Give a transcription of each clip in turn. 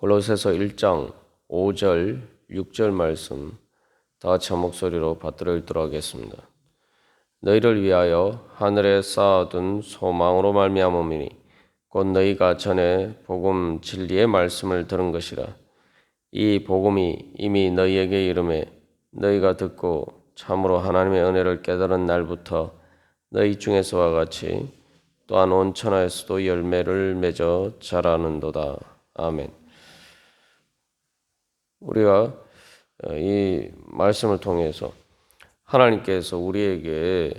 골로새서 1장 5절, 6절 말씀 다 같이 한 목소리로 받들어 읽도록 하겠습니다. 너희를 위하여 하늘에 쌓아둔 소망으로 말미암음이니 곧 너희가 전에 복음 진리의 말씀을 들은 것이라. 이 복음이 이미 너희에게 이르매 너희가 듣고 참으로 하나님의 은혜를 깨달은 날부터 너희 중에서와 같이 또한 온 천하에서도 열매를 맺어 자라는도다. 아멘. 우리가 이 말씀을 통해서 하나님께서 우리에게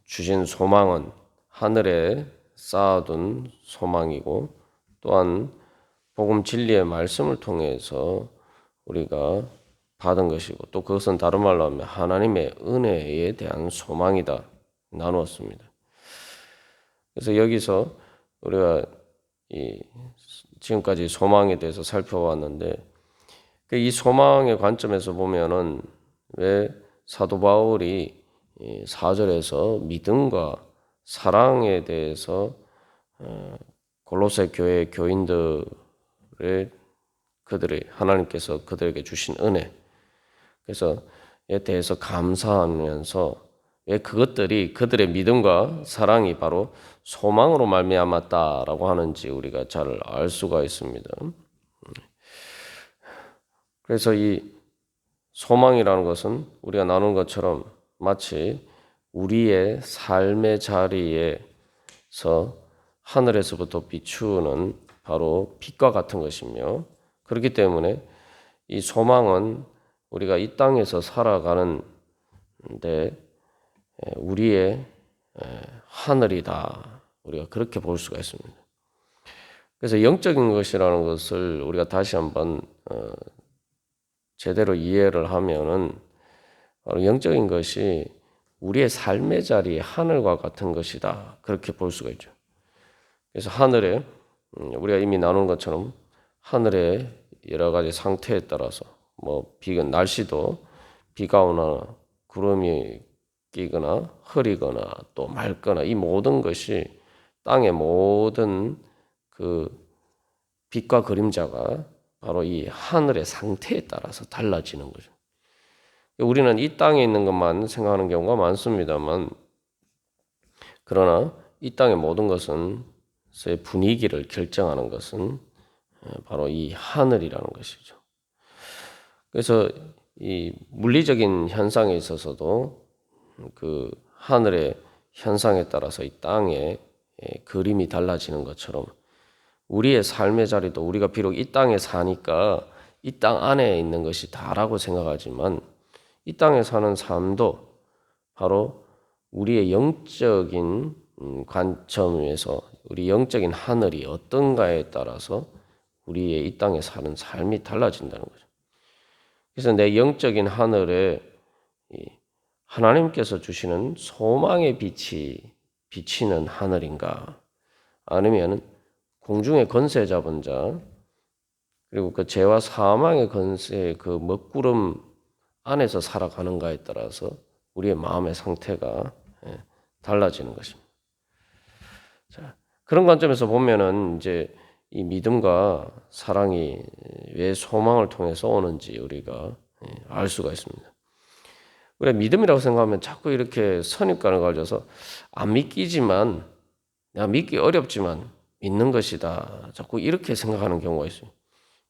주신 소망은 하늘에 쌓아둔 소망이고, 또한 복음 진리의 말씀을 통해서 우리가 받은 것이고, 또 그것은 다른 말로 하면 하나님의 은혜에 대한 소망이다 나누었습니다. 그래서 여기서 우리가 지금까지 소망에 대해서 살펴봤는데, 이 소망의 관점에서 보면은 왜 사도 바울이 4절에서 믿음과 사랑에 대해서 골로새 교회 교인들의 하나님께서 그들에게 주신 은혜, 그래서 에 대해서 감사하면서 왜 그것들이 그들의 믿음과 사랑이 바로 소망으로 말미암았다라고 하는지 우리가 잘 알 수가 있습니다. 그래서 이 소망이라는 것은 우리가 나눈 것처럼 마치 우리의 삶의 자리에서 하늘에서부터 비추는 바로 빛과 같은 것이며, 그렇기 때문에 이 소망은 우리가 이 땅에서 살아가는데 우리의 하늘이다, 우리가 그렇게 볼 수가 있습니다. 그래서 영적인 것이라는 것을 우리가 다시 한번 제대로 이해를 하면은 바로 영적인 것이 우리의 삶의 자리 하늘과 같은 것이다, 그렇게 볼 수가 있죠. 그래서 하늘에 우리가 이미 나눈 것처럼 하늘의 여러 가지 상태에 따라서 비가 날씨도 비가 오나 구름이 끼거나 흐리거나 또 맑거나 이 모든 것이 땅의 모든 그 빛과 그림자가 바로 이 하늘의 상태에 따라서 달라지는 거죠. 우리는 이 땅에 있는 것만 생각하는 경우가 많습니다만, 그러나 이 땅의 모든 것은 분위기를 결정하는 것은 바로 이 하늘이라는 것이죠. 그래서 이 물리적인 현상에 있어서도 그 하늘의 현상에 따라서 이 땅의 그림이 달라지는 것처럼 우리의 삶의 자리도 우리가 비록 이 땅에 사니까 이 땅 안에 있는 것이 다라고 생각하지만, 이 땅에 사는 삶도 바로 우리의 영적인 관점에서 우리 영적인 하늘이 어떤가에 따라서 우리의 이 땅에 사는 삶이 달라진다는 거죠. 그래서 내 영적인 하늘에 하나님께서 주시는 소망의 빛이 비치는 하늘인가, 아니면 공중의 권세 잡은 자, 그리고 그 죄와 사망의 권세의 그 먹구름 안에서 살아가는가에 따라서 우리의 마음의 상태가 달라지는 것입니다. 자, 그런 관점에서 보면은 이제 이 믿음과 사랑이 왜 소망을 통해서 오는지 우리가 알 수가 있습니다. 우리가 믿음이라고 생각하면 자꾸 이렇게 선입관을 가져서 안 믿기지만, 내가 믿기 어렵지만 믿는 것이다, 자꾸 이렇게 생각하는 경우가 있어요.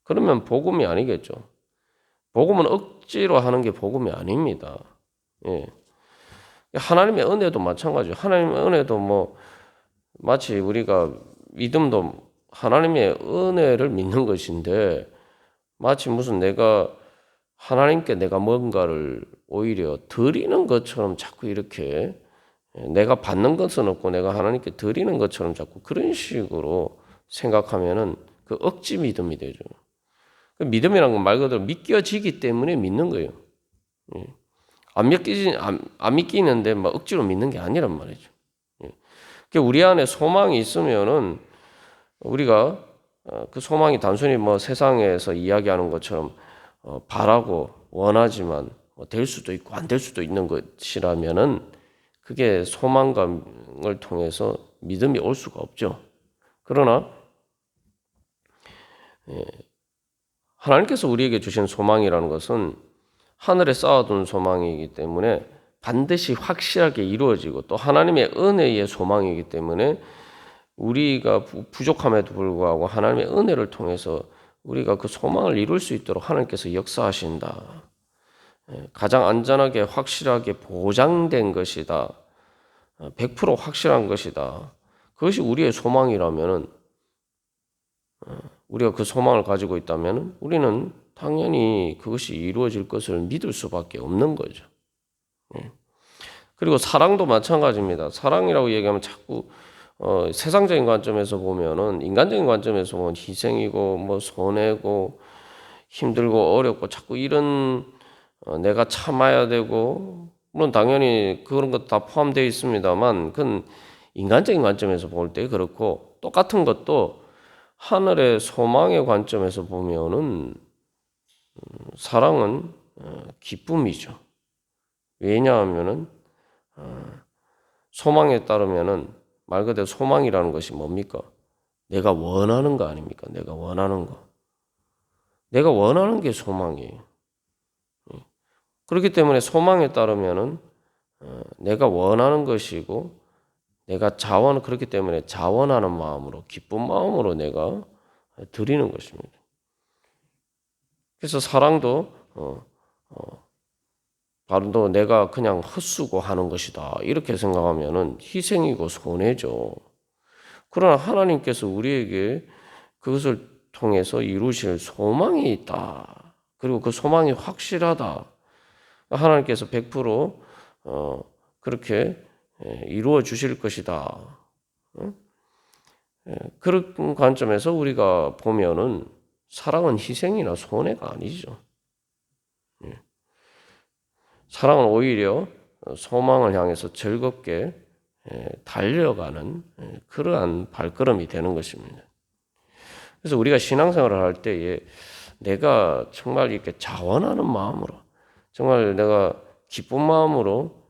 그러면 복음이 아니겠죠. 복음은 억지로 하는 게 복음이 아닙니다. 예. 하나님의 은혜도 마찬가지예요. 하나님의 은혜도 마치 우리가 믿음도 하나님의 은혜를 믿는 것인데, 마치 무슨 내가 하나님께 내가 뭔가를 오히려 드리는 것처럼 자꾸 이렇게, 내가 받는 것은 없고 내가 하나님께 드리는 것처럼 자꾸 그런 식으로 생각하면은 그 억지 믿음이 되죠. 그 믿음이란 건 말 그대로 믿겨지기 때문에 믿는 거예요. 안 믿기는데 억지로 믿는 게 아니란 말이죠. 우리 안에 소망이 있으면은 우리가 그 소망이 단순히 세상에서 이야기하는 것처럼 바라고 원하지만 될 수도 있고 안 될 수도 있는 것이라면은 그게 소망감을 통해서 믿음이 올 수가 없죠. 그러나 하나님께서 우리에게 주신 소망이라는 것은 하늘에 쌓아둔 소망이기 때문에 반드시 확실하게 이루어지고 또 하나님의 은혜의 소망이기 때문에 우리가 부족함에도 불구하고 하나님의 은혜를 통해서 우리가 그 소망을 이룰 수 있도록 하나님께서 역사하신다. 가장 안전하게 확실하게 보장된 것이다. 100% 확실한 것이다. 그것이 우리의 소망이라면은 우리가 그 소망을 가지고 있다면 우리는 당연히 그것이 이루어질 것을 믿을 수밖에 없는 거죠. 그리고 사랑도 마찬가지입니다. 사랑이라고 얘기하면 자꾸 세상적인 관점에서 보면은 인간적인 관점에서 보면 희생이고 뭐 손해고 힘들고 어렵고 자꾸 이런 내가 참아야 되고 물론 당연히 그런 것도 다 포함되어 있습니다만 그건 인간적인 관점에서 볼 때 그렇고 똑같은 것도 하늘의 소망의 관점에서 보면은 사랑은 기쁨이죠. 왜냐하면은 소망에 따르면은 말 그대로 소망이라는 것이 뭡니까? 내가 원하는 거 아닙니까? 내가 원하는 거. 내가 원하는 게 소망이에요. 그렇기 때문에 소망에 따르면은 내가 원하는 것이고 내가 그렇기 때문에 자원하는 마음으로 기쁜 마음으로 내가 드리는 것입니다. 그래서 사랑도 바로 내가 그냥 헛수고 하는 것이다 이렇게 생각하면은 희생이고 손해죠. 그러나 하나님께서 우리에게 그것을 통해서 이루실 소망이 있다. 그리고 그 소망이 확실하다. 하나님께서 100% 그렇게 이루어 주실 것이다. 그런 관점에서 우리가 보면은 사랑은 희생이나 손해가 아니죠. 사랑은 오히려 소망을 향해서 즐겁게 달려가는 그러한 발걸음이 되는 것입니다. 그래서 우리가 신앙생활을 할 때에 내가 정말 이렇게 자원하는 마음으로 정말 내가 기쁜 마음으로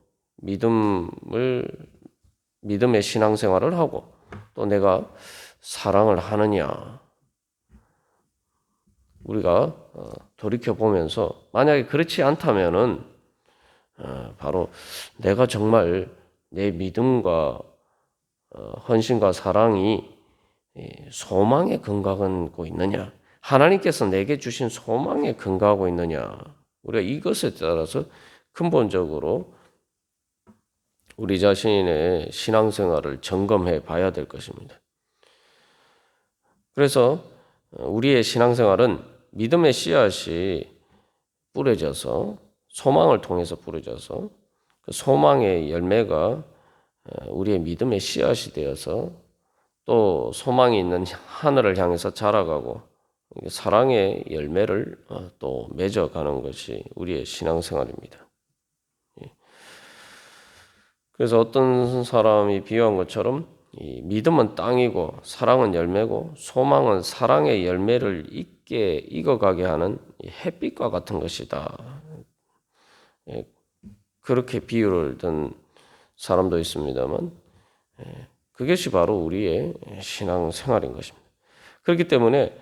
믿음의 신앙생활을 하고 또 내가 사랑을 하느냐 우리가 돌이켜 보면서 만약에 그렇지 않다면은 바로 내가 정말 내 믿음과 헌신과 사랑이 소망에 근거하고 있느냐 하나님께서 내게 주신 소망에 근거하고 있느냐 우리가 이것에 따라서 근본적으로 우리 자신의 신앙생활을 점검해 봐야 될 것입니다. 그래서 우리의 신앙생활은 믿음의 씨앗이 뿌려져서 소망을 통해서 뿌려져서 그 소망의 열매가 우리의 믿음의 씨앗이 되어서 또 소망이 있는 하늘을 향해서 자라가고 사랑의 열매를 또 맺어가는 것이 우리의 신앙생활입니다. 그래서 어떤 사람이 비유한 것처럼 이 믿음은 땅이고 사랑은 열매고 소망은 사랑의 열매를 익어가게 하는 햇빛과 같은 것이다. 그렇게 비유를 든 사람도 있습니다만 그것이 바로 우리의 신앙생활인 것입니다. 그렇기 때문에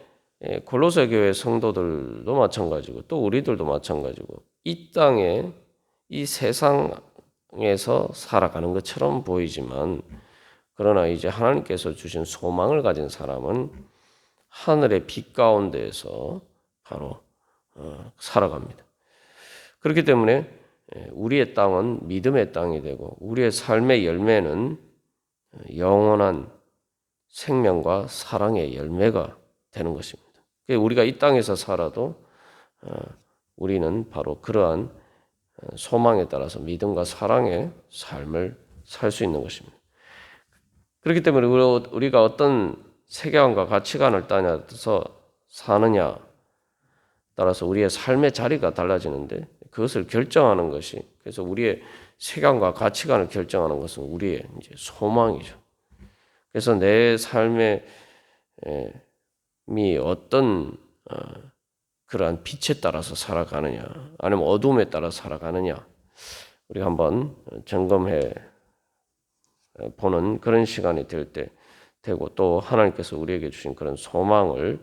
골로새 교회 성도들도 마찬가지고 또 우리들도 마찬가지고 이 땅에 이 세상에서 살아가는 것처럼 보이지만 그러나 이제 하나님께서 주신 소망을 가진 사람은 하늘의 빛 가운데에서 바로 살아갑니다. 그렇기 때문에 우리의 땅은 믿음의 땅이 되고 우리의 삶의 열매는 영원한 생명과 사랑의 열매가 되는 것입니다. 우리가 이 땅에서 살아도 우리는 바로 그러한 소망에 따라서 믿음과 사랑의 삶을 살 수 있는 것입니다. 그렇기 때문에 우리가 어떤 세계관과 가치관을 따라서 사느냐 따라서 우리의 삶의 자리가 달라지는데 그것을 결정하는 것이 그래서 우리의 세계관과 가치관을 결정하는 것은 우리의 이제 소망이죠. 그래서 내 삶의 어떤 그러한 빛에 따라서 살아가느냐 아니면 어둠에 따라 살아가느냐 우리가 한번 점검해 보는 그런 시간이 될 때 되고 또 하나님께서 우리에게 주신 그런 소망을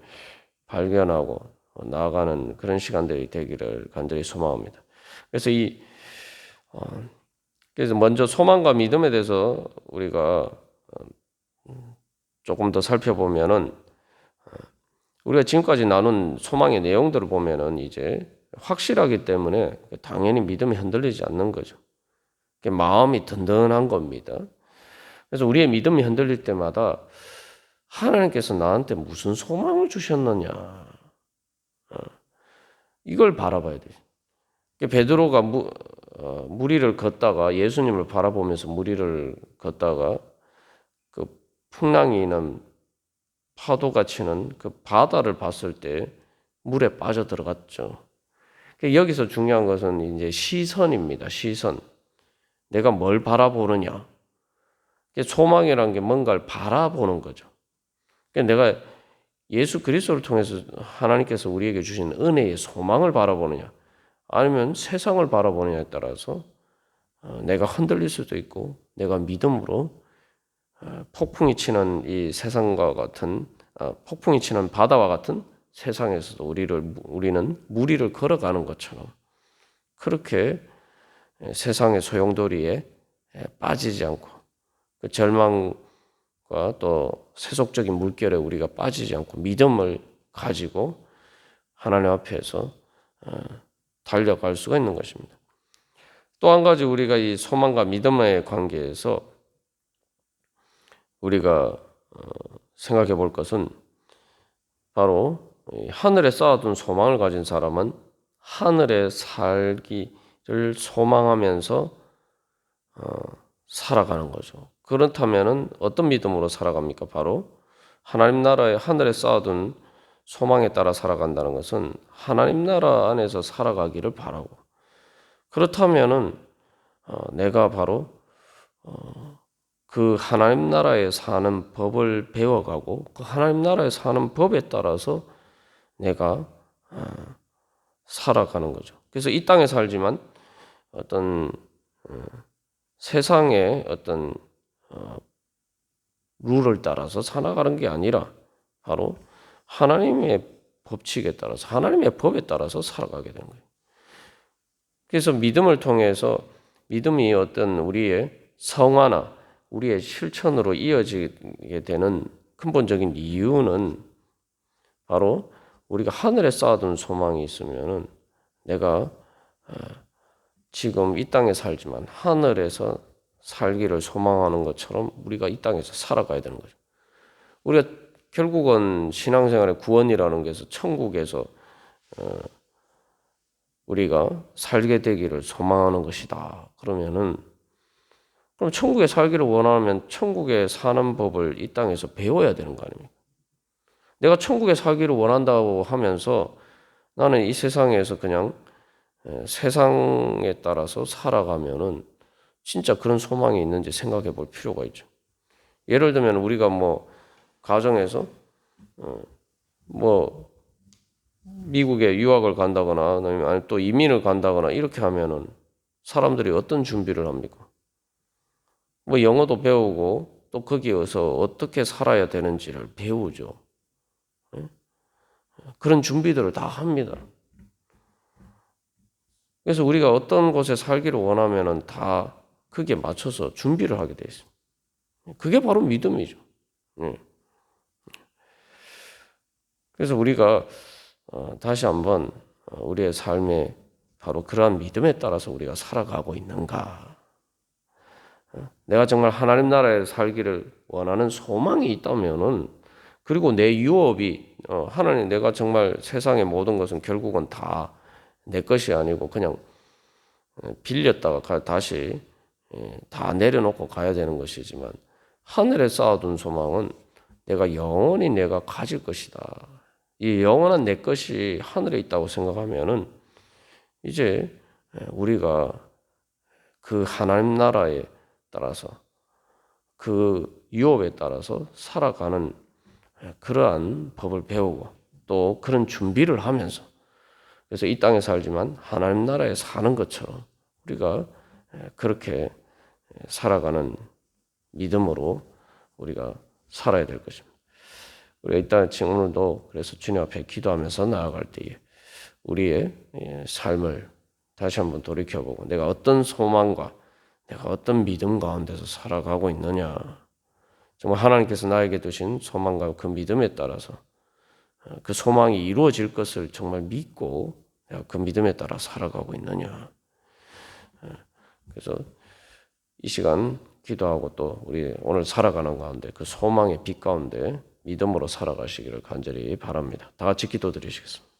발견하고 나아가는 그런 시간들이 되기를 간절히 소망합니다. 그래서 그래서 먼저 소망과 믿음에 대해서 우리가 조금 더 살펴보면은 우리가 지금까지 나눈 소망의 내용들을 보면은 이제 확실하기 때문에 당연히 믿음이 흔들리지 않는 거죠. 마음이 든든한 겁니다. 그래서 우리의 믿음이 흔들릴 때마다 하나님께서 나한테 무슨 소망을 주셨느냐, 이걸 바라봐야 돼요. 베드로가 무리를 걷다가 예수님을 바라보면서 무리를 걷다가 그 풍랑이 있는 파도가 치는 그 바다를 봤을 때 물에 빠져 들어갔죠. 여기서 중요한 것은 이제 시선입니다. 시선. 내가 뭘 바라보느냐. 소망이라는 게 뭔가를 바라보는 거죠. 내가 예수 그리스도를 통해서 하나님께서 우리에게 주신 은혜의 소망을 바라보느냐, 아니면 세상을 바라보느냐에 따라서 내가 흔들릴 수도 있고, 내가 믿음으로 폭풍이 치는 이 세상과 같은 폭풍이 치는 바다와 같은 세상에서도 우리는 무리를 걸어가는 것처럼 그렇게 세상의 소용돌이에 빠지지 않고 그 절망과 또 세속적인 물결에 우리가 빠지지 않고 믿음을 가지고 하나님 앞에서 달려갈 수가 있는 것입니다. 또 한 가지 우리가 이 소망과 믿음의 관계에서 우리가 생각해 볼 것은 바로 하늘에 쌓아둔 소망을 가진 사람은 하늘에 살기를 소망하면서 살아가는 거죠. 그렇다면은 어떤 믿음으로 살아갑니까? 바로 하나님 나라의 하늘에 쌓아둔 소망에 따라 살아간다는 것은 하나님 나라 안에서 살아가기를 바라고, 그렇다면은 내가 바로 그 하나님 나라에 사는 법을 배워가고 그 하나님 나라에 사는 법에 따라서 내가 살아가는 거죠. 그래서 이 땅에 살지만 어떤 세상의 어떤 룰을 따라서 살아가는 게 아니라 바로 하나님의 법칙에 따라서 하나님의 법에 따라서 살아가게 되는 거예요. 그래서 믿음을 통해서 믿음이 어떤 우리의 성화나 우리의 실천으로 이어지게 되는 근본적인 이유는 바로 우리가 하늘에 쌓아둔 소망이 있으면은 내가 지금 이 땅에 살지만 하늘에서 살기를 소망하는 것처럼 우리가 이 땅에서 살아가야 되는 거죠. 우리가 결국은 신앙생활의 구원이라는 것에서 천국에서 우리가 살게 되기를 소망하는 것이다. 그러면은 그럼 천국에 살기를 원하면 천국에 사는 법을 이 땅에서 배워야 되는 거 아닙니까? 내가 천국에 살기를 원한다고 하면서 나는 이 세상에서 그냥 세상에 따라서 살아가면은 진짜 그런 소망이 있는지 생각해 볼 필요가 있죠. 예를 들면 우리가 가정에서 미국에 유학을 간다거나 아니면 또 이민을 간다거나 이렇게 하면은 사람들이 어떤 준비를 합니까? 영어도 배우고 또 거기에서 어떻게 살아야 되는지를 배우죠. 그런 준비들을 다 합니다. 그래서 우리가 어떤 곳에 살기를 원하면은 다 거기에 맞춰서 준비를 하게 돼 있습니다. 그게 바로 믿음이죠. 그래서 우리가 다시 한번 우리의 삶에 바로 그러한 믿음에 따라서 우리가 살아가고 있는가? 내가 정말 하나님 나라에 살기를 원하는 소망이 있다면은, 그리고 내 유업이 하나님, 내가 정말 세상의 모든 것은 결국은 다 내 것이 아니고 그냥 빌렸다가 다시 다 내려놓고 가야 되는 것이지만, 하늘에 쌓아둔 소망은 내가 영원히 내가 가질 것이다. 이 영원한 내 것이 하늘에 있다고 생각하면은 이제 우리가 그 하나님 나라에 따라서 그 유업에 따라서 살아가는 그러한 법을 배우고 또 그런 준비를 하면서, 그래서 이 땅에 살지만 하나님 나라에 사는 것처럼 우리가 그렇게 살아가는 믿음으로 우리가 살아야 될 것입니다. 우리가 이따 지금 오늘도 그래서 주님 앞에 기도하면서 나아갈 때에 우리의 삶을 다시 한번 돌이켜보고 내가 어떤 소망과 내가 어떤 믿음 가운데서 살아가고 있느냐. 정말 하나님께서 나에게 두신 소망과 그 믿음에 따라서 그 소망이 이루어질 것을 정말 믿고 내가 그 믿음에 따라 살아가고 있느냐. 그래서 이 시간 기도하고 또 우리 오늘 살아가는 가운데 그 소망의 빛 가운데 믿음으로 살아가시기를 간절히 바랍니다. 다 같이 기도드리시겠습니다.